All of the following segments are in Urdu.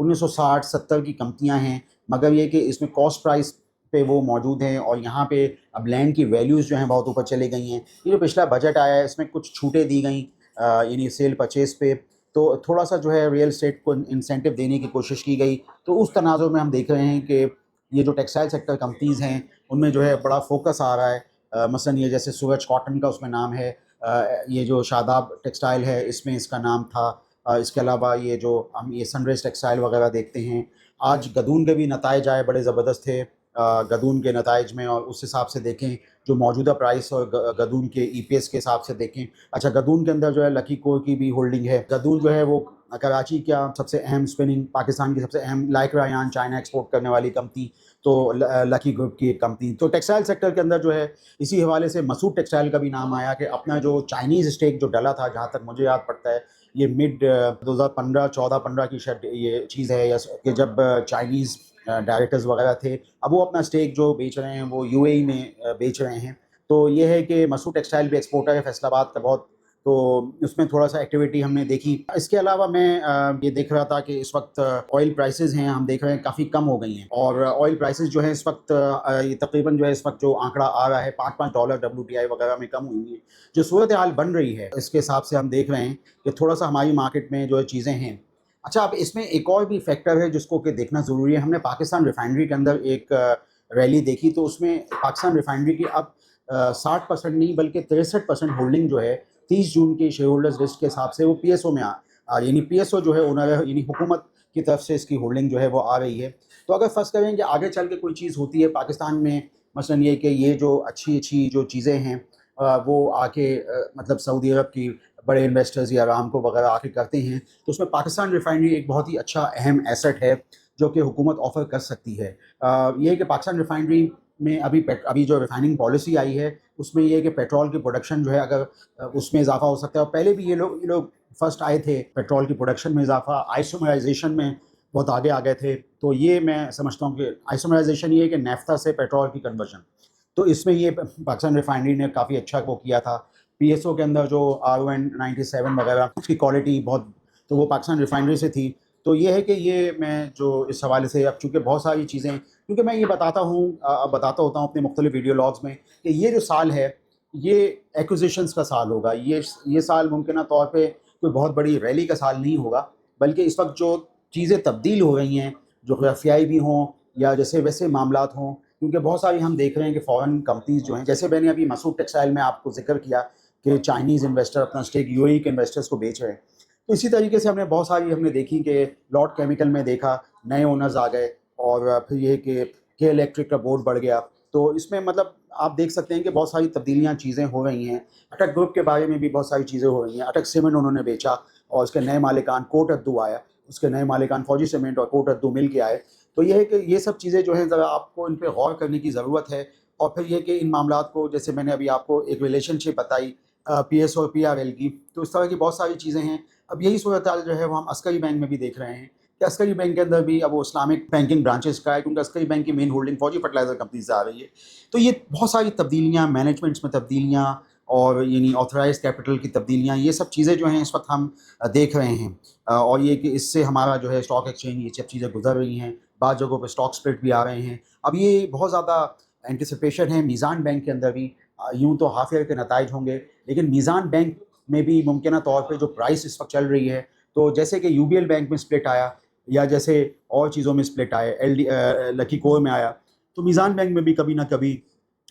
1960-70 کی کمپنیاں ہیں، مگر یہ کہ اس میں کاسٹ پرائس پہ وہ موجود ہیں، اور یہاں پہ اب لینڈ کی ویلیوز جو ہیں بہت اوپر چلے گئی ہیں۔ یہ جو پچھلا بجٹ آیا ہے اس میں کچھ چھوٹیں دی گئیں یعنی سیل پرچیز پہ، تو تھوڑا سا جو ہے ریئل اسٹیٹ کو انسینٹیو دینے کی کوشش کی گئی۔ تو اس تناظر میں ہم دیکھ رہے ہیں کہ یہ جو ٹیکسٹائل سیکٹر کمپنیز ہیں ان میں جو ہے بڑا فوکس آ رہا ہے، مثلاً یہ جیسے سورج کاٹن کا اس میں نام ہے، یہ جو شاداب ٹیکسٹائل ہے اس میں اس کا نام تھا، اس کے علاوہ یہ جو ہم یہ سن رائز ٹیکسٹائل وغیرہ دیکھتے ہیں۔ آج گدون کے بھی نتائج آئے بڑے زبردست تھے گدون کے نتائج میں، اور اس حساب سے دیکھیں جو موجودہ پرائس اور گدون کے ای پی ایس کے حساب سے دیکھیں۔ اچھا، گدون کے اندر جو ہے لکی کور کی بھی ہولڈنگ ہے۔ گدون جو ہے وہ کراچی کا سب سے اہم اسپننگ، پاکستان کی سب سے اہم لائکرا یارن چائنا ایکسپورٹ کرنے والی کمپنی، تو لکی گروپ کی ایک کمپنی۔ تو ٹیکسٹائل سیکٹر کے اندر جو ہے اسی حوالے سے مسعود ٹیکسٹائل کا بھی نام آیا کہ اپنا جو چائنیز اسٹیک جو ڈلا تھا، جہاں تک مجھے یاد پڑتا ہے یہ مڈ 2015-14-15 کی شاید یہ چیز ہے، کہ جب چائنیز ڈائریکٹرز وغیرہ تھے، اب وہ اپنا اسٹیک جو بیچ رہے ہیں وہ یو اے ای میں بیچ رہے ہیں۔ تو یہ ہے کہ مسعود ٹیکسٹائل بھی ایکسپورٹر ہے فیصل آباد کا بہت، تو اس میں تھوڑا سا ایکٹیویٹی ہم نے دیکھی۔ اس کے علاوہ میں یہ دیکھ رہا تھا کہ اس وقت آئل پرائسز ہیں، ہم دیکھ رہے ہیں کافی کم ہو گئی ہیں، اور آئل پرائسز جو ہیں اس وقت یہ تقریباً جو ہے اس وقت جو آنکڑا آ رہا ہے $5 WTI وغیرہ میں کم ہوئی ہیں۔ جو صورتحال بن رہی ہے اس کے حساب سے ہم دیکھ رہے ہیں کہ تھوڑا سا ہماری مارکیٹ میں جو ہے چیزیں ہیں۔ اچھا، اب اس میں ایک اور بھی فیکٹر ہے جس کو کہ دیکھنا ضروری ہے۔ ہم نے پاکستان ریفائنری کے اندر ایک ریلی دیکھی، تو اس میں پاکستان ریفائنری کی اب 60% نہیں بلکہ 63% ہولڈنگ جو ہے 30 جون کے شیئر ہولڈرز لسٹ کے حساب سے وہ پی ایس او میں یعنی پی ایس او جو ہے اونر یعنی حکومت کی طرف سے اس کی ہولڈنگ جو ہے وہ آ رہی ہے۔ تو اگر فرض کریں کہ آگے چل کے کوئی چیز ہوتی ہے پاکستان میں، مثلاً یہ کہ یہ جو اچھی جو چیزیں ہیں وہ آ کے مطلب سعودی عرب کی بڑے انویسٹرز یا ارامکو وغیرہ آ کے کرتے ہیں، تو اس میں پاکستان ریفائنری ایک بہت ہی اچھا اہم ایسٹ ہے جو کہ حکومت آفر کر سکتی ہے۔ یہ کہ پاکستان ریفائنری میں ابھی جو ریفائننگ پالیسی آئی ہے اس میں یہ ہے کہ پیٹرول کی پروڈکشن جو ہے اگر اس میں اضافہ ہو سکتا ہے، اور پہلے بھی یہ لوگ فرسٹ آئے تھے پیٹرول کی پروڈکشن میں اضافہ، آئسومرائزیشن میں بہت آگے آ گئے تھے۔ تو یہ میں سمجھتا ہوں کہ آئسومرائزیشن یہ ہے کہ نیفتا سے پیٹرول کی کنورژن، تو اس میں یہ پاکستان ریفائنری نے کافی اچھا وہ کیا تھا۔ پی ایس او کے اندر جو RON97 وغیرہ اس کی کوالٹی بہت، تو وہ پاکستان ریفائنری سے تھی۔ تو یہ ہے کہ یہ میں جو اس حوالے سے اب چونکہ بہت ساری چیزیں، کیونکہ میں یہ بتاتا ہوتا ہوں اپنے مختلف ویڈیو لاگز میں کہ یہ جو سال ہے یہ ایکوزیشنز کا سال ہوگا، یہ سال ممکنہ طور پہ کوئی بہت بڑی ریلی کا سال نہیں ہوگا، بلکہ اس وقت جو چیزیں تبدیل ہو رہی ہیں، جو ایف آئی بھی ہوں یا جیسے ویسے معاملات ہوں، کیونکہ بہت ساری ہم دیکھ رہے ہیں کہ فورن کمپنیز جو ہیں، جیسے میں نے ابھی مسعود ٹیکسٹائل میں آپ کو ذکر کیا کہ چائنیز انویسٹر اپنا اسٹیک یو اے ای کے انویسٹرز کو بیچ رہے ہیں، تو اسی طریقے سے ہم نے بہت ساری دیکھی کہ لاٹ کیمیکل میں دیکھا نئے اونرز آ گئے، اور پھر یہ کہ الیکٹرک کا بورڈ بڑھ گیا۔ تو اس میں مطلب آپ دیکھ سکتے ہیں کہ بہت ساری تبدیلیاں چیزیں ہو رہی ہیں۔ اٹک گروپ کے بارے میں بھی بہت ساری چیزیں ہو رہی ہیں، اٹک سیمنٹ انہوں نے بیچا اور اس کے نئے مالکان کوٹ ادو آیا، اس کے نئے مالکان فوجی سیمنٹ اور کوٹ ادو مل کے آئے۔ تو یہ ہے کہ یہ سب چیزیں جو ہیں ذرا آپ کو ان پہ غور کرنے کی ضرورت ہے، اور پھر یہ کہ ان معاملات کو جیسے میں نے ابھی آپ کو ایک ریلیشن شپ بتائی پی ایس اور پی آر ایل کی، تو اس طرح کی بہت ساری چیزیں ہیں۔ اب یہی صورتحال جو ہے وہ ہم عسکری بینک میں بھی دیکھ رہے ہیں کہ عسکری بینک کے اندر بھی اب وہ اسلامک بینکنگ برانچز کا ہے، کیونکہ عسکری بینک کی مین ہولڈنگ فوجی فرٹیلائزر کمپنی سے آ رہی ہے۔ تو یہ بہت ساری تبدیلیاں، مینجمنٹس میں تبدیلیاں، اور یعنی آتھرائز کیپٹل کی تبدیلیاں، یہ سب چیزیں جو ہیں اس وقت ہم دیکھ رہے ہیں، اور یہ کہ اس سے ہمارا جو ہے اسٹاک ایکسچینج یہ سب چیزیں گزر رہی ہیں، بعض جگہوں پہ اسٹاک سپلٹ بھی آ رہے ہیں۔ اب یہ بہت زیادہ اینٹیسپیشن ہے میزان بینک کے اندر بھی، یوں تو ہاف ایئر کے نتائج ہوں گے، لیکن میزان بینک میں بھی ممکنہ طور پہ جو پرائس اس وقت چل رہی ہے، تو جیسے کہ یو بی ایل بینک میں سپلٹ آیا یا جیسے اور چیزوں میں سپلٹ آئے، لکی کور میں آیا، تو میزان بینک میں بھی کبھی نہ کبھی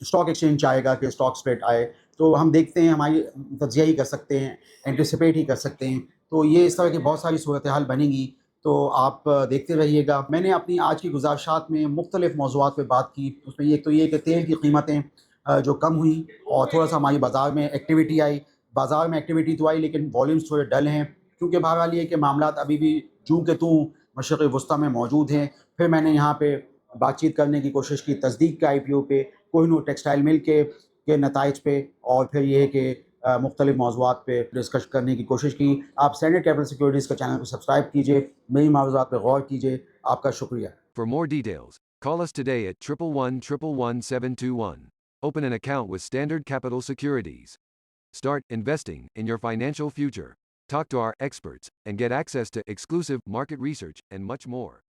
اسٹاک ایکسچینج چاہے گا کہ اسٹاک سپلٹ آئے۔ تو ہم دیکھتے ہیں، ہماری تجزیہ ہی کر سکتے ہیں، اینٹیسپیٹ ہی کر سکتے ہیں۔ تو یہ اس طرح کی بہت ساری صورتحال بنے گی، تو آپ دیکھتے رہیے گا۔ میں نے اپنی آج کی گزارشات میں مختلف موضوعات پہ بات کی، اس میں ایک تو یہ کہ تیل کی قیمتیں جو کم ہوئیں، اور تھوڑا سا ہماری بازار میں ایکٹیویٹی آئی، بازار میں ایکٹیویٹی تو آئی لیکن والیومز تھوڑے ڈل ہیں، کیونکہ بہرحال یہ کہ معاملات ابھی بھی چوں کہ توں مشرق وسطیٰ میں موجود ہیں۔ پھر میں نے یہاں پہ بات چیت کرنے کی کوشش کی تصدیق کے آئی پی او پہ، کوہ نور ٹیکسٹائل مل کے نتائج پہ، اور پھر یہ ہے کہ مختلف موضوعات پہ ڈسکس کرنے کی کوشش کی۔ آپ اسٹینڈرڈ کیپٹل سیکورٹیز کا چینل کو سبسکرائب کیجیے، میری معلومات پہ غور کیجیے۔ آپ کا شکریہ۔ For more details, call us today at 111-111-721. Open an account with Standard Capital Securities. Start investing in your financial future. Talk to our experts and get access to exclusive market research and much more.